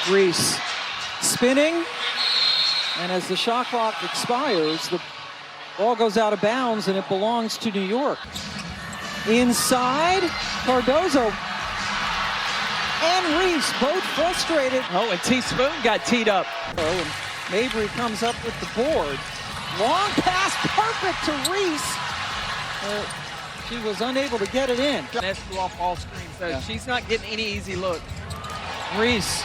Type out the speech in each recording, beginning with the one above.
Reese spinning, and as the shot clock expires, the ball goes out of bounds and it belongs to New York. Inside, Cardozo and Reese both frustrated. Oh, and T-Spoon got teed up. And Mabry comes up with the board. Long pass, perfect to Reese. She was unable to get it in. That's off all screens, so Yeah. she's not getting any easy look. Reese,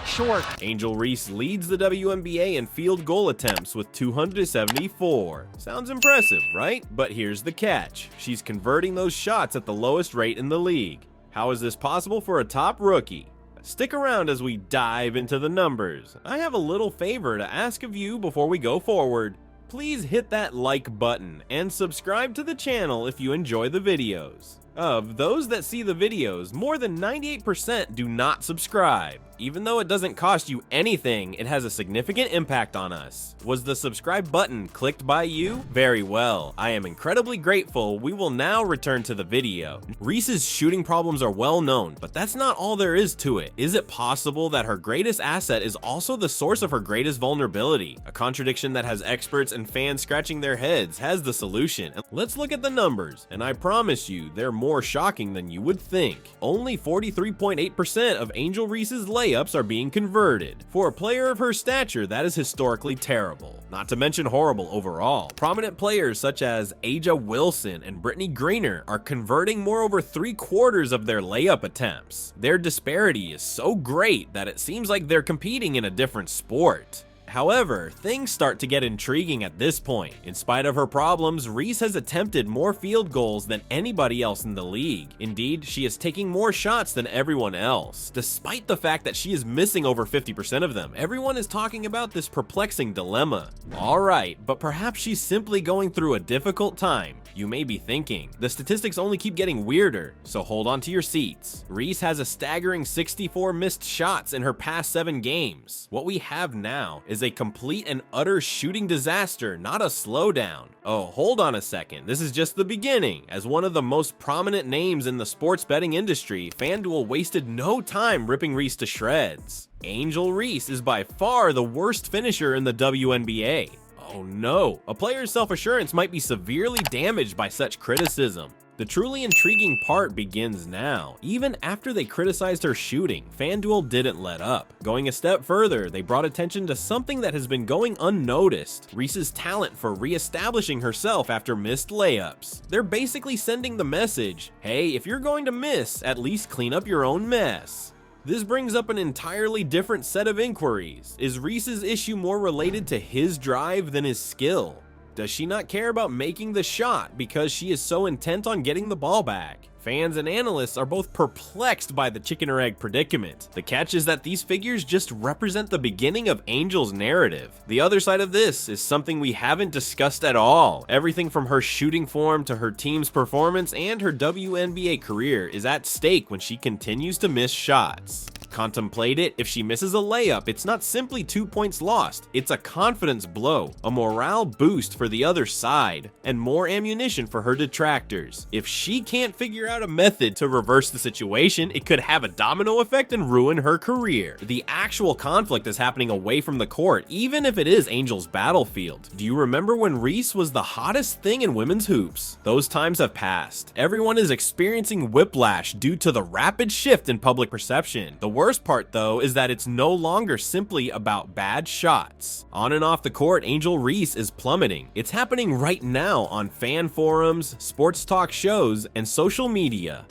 short. Angel Reese leads the WNBA in field goal attempts with 274. Sounds impressive, right? But here's the catch. She's converting those shots at the lowest rate in the league. How is this possible for a top rookie? Stick around as we dive into the numbers. I have a little favor to ask of you before we go forward. Please hit that like button and subscribe to the channel if you enjoy the videos. Of those that see the videos, more than 98% do not subscribe. Even though it doesn't cost you anything, it has a significant impact on us. Was the subscribe button clicked by you? Very well. I am incredibly grateful. We will now return to the video. Reese's shooting problems are well known, but that's not all there is to it. Is it possible that her greatest asset is also the source of her greatest vulnerability? A contradiction that has experts and fans scratching their heads has the solution. Let's look at the numbers, and I promise you, they're more shocking than you would think. Only 43.8% of Angel Reese's layups are being converted. For a player of her stature, that is historically terrible. Not to mention horrible overall. Prominent players such as Aja Wilson and Brittany Greener are converting more over 3/4 of their layup attempts. Their disparity is so great that it seems like they're competing in a different sport. However, things start to get intriguing at this point. In spite of her problems, Reese has attempted more field goals than anybody else in the league. Indeed, she is taking more shots than everyone else. Despite the fact that she is missing over 50% of them, everyone is talking about this perplexing dilemma. Alright, but perhaps she's simply going through a difficult time. You may be thinking, the statistics only keep getting weirder, so hold on to your seats. Reese has a staggering 64 missed shots in her past 7 games. What we have now is a complete and utter shooting disaster, not a slowdown. Oh, hold on a second, this is just the beginning. As one of the most prominent names in the sports betting industry, FanDuel wasted no time ripping Reese to shreds. Angel Reese is by far the worst finisher in the WNBA. Oh no, a player's self-assurance might be severely damaged by such criticism. The truly intriguing part begins now. Even after they criticized her shooting, FanDuel didn't let up. Going a step further, they brought attention to something that has been going unnoticed: Reese's talent for re-establishing herself after missed layups. They're basically sending the message, hey, if you're going to miss, at least clean up your own mess. This brings up an entirely different set of inquiries. Is Reese's issue more related to his drive than his skill? Does she not care about making the shot because she is so intent on getting the ball back? Fans and analysts are both perplexed by the chicken or egg predicament. The catch is that these figures just represent the beginning of Angel's narrative. The other side of this is something we haven't discussed at all. Everything from her shooting form to her team's performance and her WNBA career is at stake when she continues to miss shots. Contemplate it, if she misses a layup, it's not simply 2 points lost, it's a confidence blow, a morale boost for the other side, and more ammunition for her detractors. If she can't figure out a method to reverse the situation, it could have a domino effect and ruin her career. The actual conflict is happening away from the court, even if it is Angel's battlefield. Do you remember when Reese was the hottest thing in women's hoops? Those times have passed. Everyone is experiencing whiplash due to the rapid shift in public perception. The worst part, though, is that it's no longer simply about bad shots. On and off the court, Angel Reese is plummeting. It's happening right now on fan forums, sports talk shows, and social media.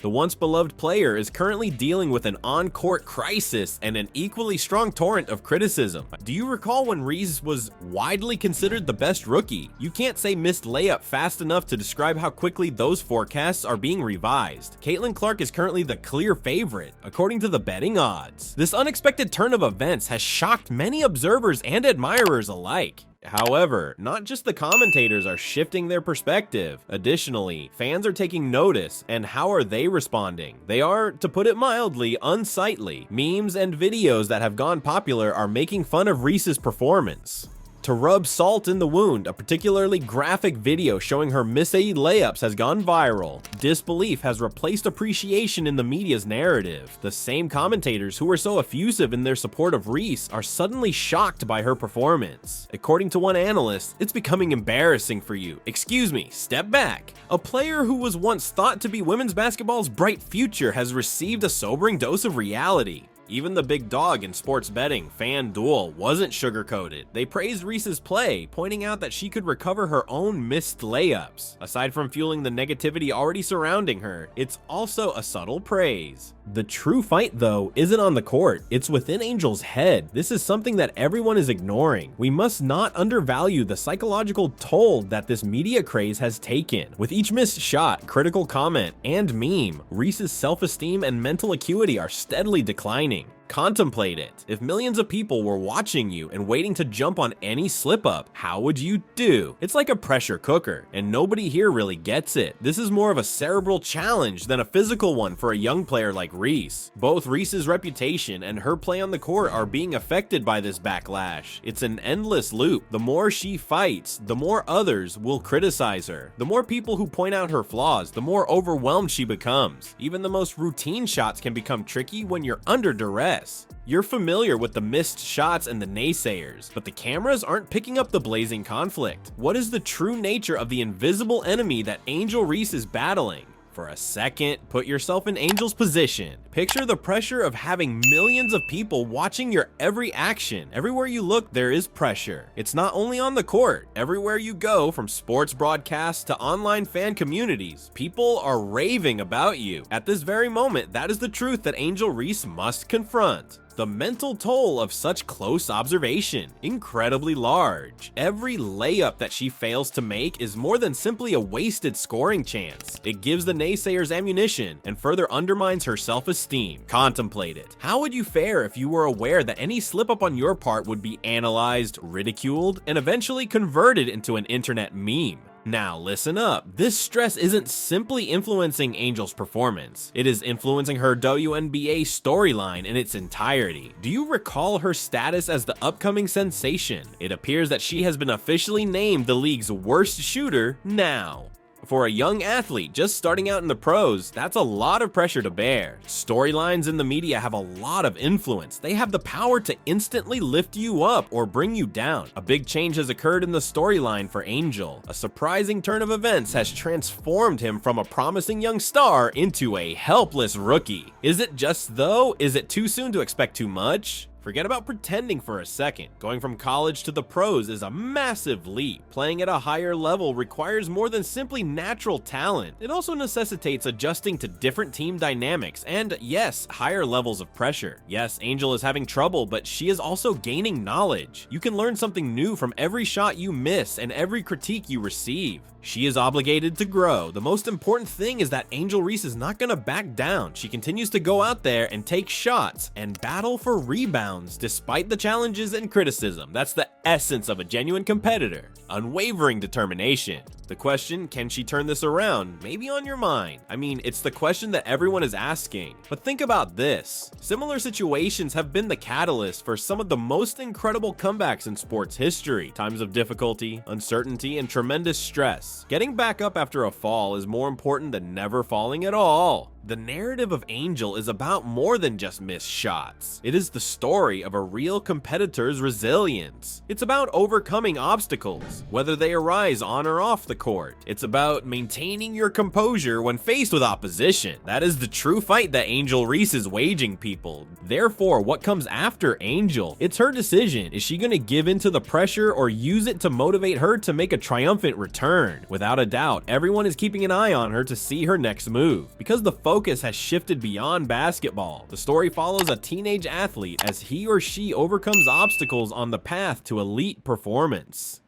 The once beloved player is currently dealing with an on-court crisis and an equally strong torrent of criticism. Do you recall when Reese was widely considered the best rookie? You can't say missed layup fast enough to describe how quickly those forecasts are being revised. Caitlin Clark is currently the clear favorite, according to the betting odds. This unexpected turn of events has shocked many observers and admirers alike. However, not just the commentators are shifting their perspective. Additionally, fans are taking notice, and how are they responding? They are, to put it mildly, unsightly. Memes and videos that have gone popular are making fun of Reese's performance. To rub salt in the wound, a particularly graphic video showing her missade layups has gone viral. Disbelief has replaced appreciation in the media's narrative. The same commentators who were so effusive in their support of Reese are suddenly shocked by her performance. According to one analyst, it's becoming embarrassing for you. Excuse me, step back. A player who was once thought to be women's basketball's bright future has received a sobering dose of reality. Even the big dog in sports betting, FanDuel, wasn't sugarcoated. They praised Reese's play, pointing out that she could recover her own missed layups. Aside from fueling the negativity already surrounding her, it's also a subtle praise. The true fight, though, isn't on the court. It's within Angel's head. This is something that everyone is ignoring. We must not undervalue the psychological toll that this media craze has taken. With each missed shot, critical comment, and meme, Reese's self-esteem and mental acuity are steadily declining. Contemplate it. If millions of people were watching you and waiting to jump on any slip up, how would you do? It's like a pressure cooker, and nobody here really gets it. This is more of a cerebral challenge than a physical one for a young player like Reese. Both Reese's reputation and her play on the court are being affected by this backlash. It's an endless loop. The more she fights, the more others will criticize her. The more people who point out her flaws, the more overwhelmed she becomes. Even the most routine shots can become tricky when you're under duress. You're familiar with the missed shots and the naysayers, but the cameras aren't picking up the blazing conflict. What is the true nature of the invisible enemy that Angel Reese is battling? For a second, put yourself in Angel's position. Picture the pressure of having millions of people watching your every action. Everywhere you look, there is pressure. It's not only on the court. Everywhere you go, from sports broadcasts to online fan communities, people are raving about you. At this very moment, that is the truth that Angel Reese must confront. The mental toll of such close observation, incredibly large. Every layup that she fails to make is more than simply a wasted scoring chance. It gives the naysayers ammunition and further undermines her self-esteem. Contemplate it. How would you fare if you were aware that any slip-up on your part would be analyzed, ridiculed, and eventually converted into an internet meme? Now listen up, this stress isn't simply influencing Angel's performance, it is influencing her WNBA storyline in its entirety. Do you recall her status as the upcoming sensation? It appears that she has been officially named the league's worst shooter now. For a young athlete just starting out in the pros, that's a lot of pressure to bear. Storylines in the media have a lot of influence. They have the power to instantly lift you up or bring you down. A big change has occurred in the storyline for Angel. A surprising turn of events has transformed him from a promising young star into a helpless rookie. Is it just though? Is it too soon to expect too much? Forget about pretending for a second. Going from college to the pros is a massive leap. Playing at a higher level requires more than simply natural talent. It also necessitates adjusting to different team dynamics and, yes, higher levels of pressure. Yes, Angel is having trouble, but she is also gaining knowledge. You can learn something new from every shot you miss and every critique you receive. She is obligated to grow. The most important thing is that Angel Reese is not going to back down. She continues to go out there and take shots and battle for rebounds despite the challenges and criticism. That's the essence of a genuine competitor. Unwavering determination. The question, can she turn this around, may be on your mind. I mean, it's the question that everyone is asking. But think about this. Similar situations have been the catalyst for some of the most incredible comebacks in sports history. Times of difficulty, uncertainty, and tremendous stress. Getting back up after a fall is more important than never falling at all. The narrative of Angel is about more than just missed shots. It is the story of a real competitor's resilience. It's about overcoming obstacles, whether they arise on or off the court. It's about maintaining your composure when faced with opposition. That is the true fight that Angel Reese is waging, people. Therefore, what comes after Angel? It's her decision. Is she going to give in to the pressure or use it to motivate her to make a triumphant return? Without a doubt, everyone is keeping an eye on her to see her next move, because the focus has shifted beyond basketball. The story follows a teenage athlete as he or she overcomes obstacles on the path to elite performance.